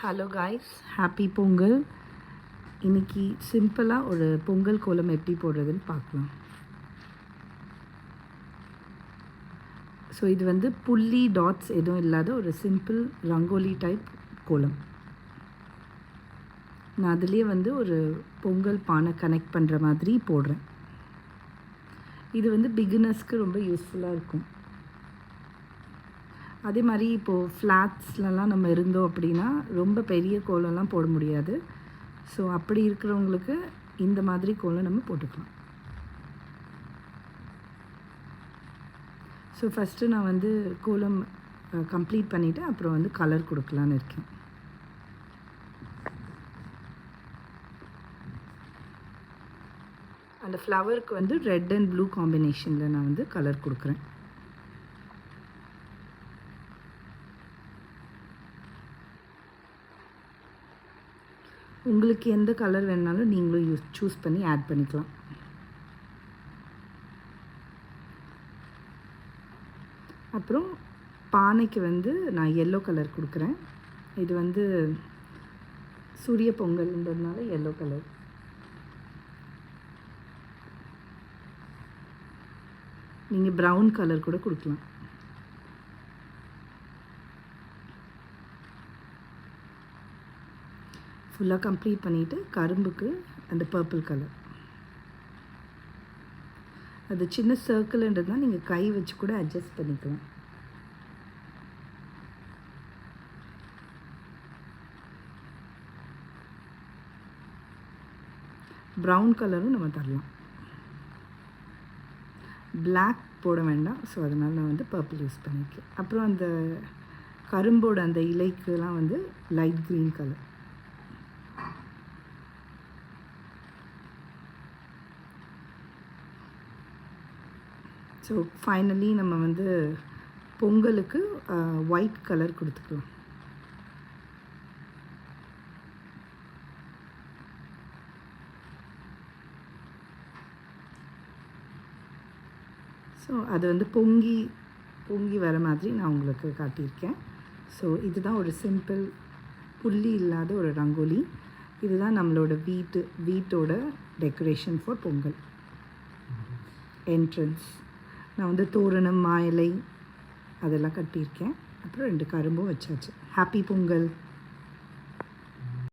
Hello guys, happy Pongal. இன்றைக்கி சிம்பிளாக ஒரு பொங்கல் கோலம் எப்படி போடுறதுன்னு பார்க்கலாம். ஸோ இது வந்து புள்ளி டாட்ஸ் எதுவும் இல்லாத ஒரு சிம்பிள் ரங்கோலி டைப் கோலம். நான் அதுலேயே வந்து ஒரு பொங்கல் பானை கனெக்ட் பண்ணுற மாதிரி போடுறேன். இது வந்து பிகினர்ஸ்க்கு ரொம்ப யூஸ்ஃபுல்லாக இருக்கும். அதே மாதிரி இப்போது ஃப்ளாட்ஸ்லலாம் நம்ம இருந்தோம் அப்படின்னா ரொம்ப பெரிய கோலம்லாம் போட முடியாது. ஸோ அப்படி இருக்கிறவங்களுக்கு இந்த மாதிரி கோலம் நம்ம போட்டுக்கலாம். ஸோ ஃபஸ்ட்டு நான் வந்து கோலம் கம்ப்ளீட் பண்ணிவிட்டு அப்புறம் வந்து கலர் கொடுக்கலான்னு இருக்கேன். அந்த ஃப்ளவருக்கு வந்து ரெட் அண்ட் ப்ளூ காம்பினேஷனில் நான் வந்து கலர் கொடுக்குறேன். உங்களுக்கு எந்த கலர் வேணாலும் நீங்களும் சூஸ் பண்ணி ஆட் பண்ணிக்கலாம். அப்புறம் பானைக்கு வந்து நான் எல்லோ கலர் கொடுக்குறேன். இது வந்து சூரிய பொங்கல்ன்றதுனால எல்லோ கலர். நீங்கள் ப்ரௌன் கலர் கூட கொடுக்கலாம். ஃபுல்லாக கம்ப்ளீட் பண்ணிவிட்டு கரும்புக்கு அந்த பர்பிள் கலர். அது சின்ன சர்க்கிள்ன்றதுனால் நீங்கள் கை வச்சு கூட அட்ஜஸ்ட் பண்ணிக்கலாம். ப்ரௌன் கலரும் நம்ம தரலாம். பிளாக் போட வேண்டாம். ஸோ அதனால் நான் வந்து பர்பிள் யூஸ் பண்ணியிருக்கேன். அப்புறம் அந்த கரும்போட அந்த இலைக்கெலாம் வந்து light green colour. So finally நம்ம வந்து பொங்கலுக்கு ஒயிட் கலர் கொடுத்துக்கலாம். ஸோ அது வந்து பொங்கி வர மாதிரி நான் உங்களுக்கு காட்டியிருக்கேன். ஸோ இதுதான் ஒரு சிம்பிள் புள்ளி இல்லாத ஒரு ரங்கோலி. இதுதான் நம்மளோட வீட்டோட டெக்கரேஷன் ஃபார் பொங்கல் என்ட்ரன்ஸ். நான் வந்து தோரணம், மாயிலை அதெல்லாம் கட்டியிருக்கேன். அப்புறம் 2 கரும்பும் வச்சாச்சு. ஹாப்பி பொங்கல்.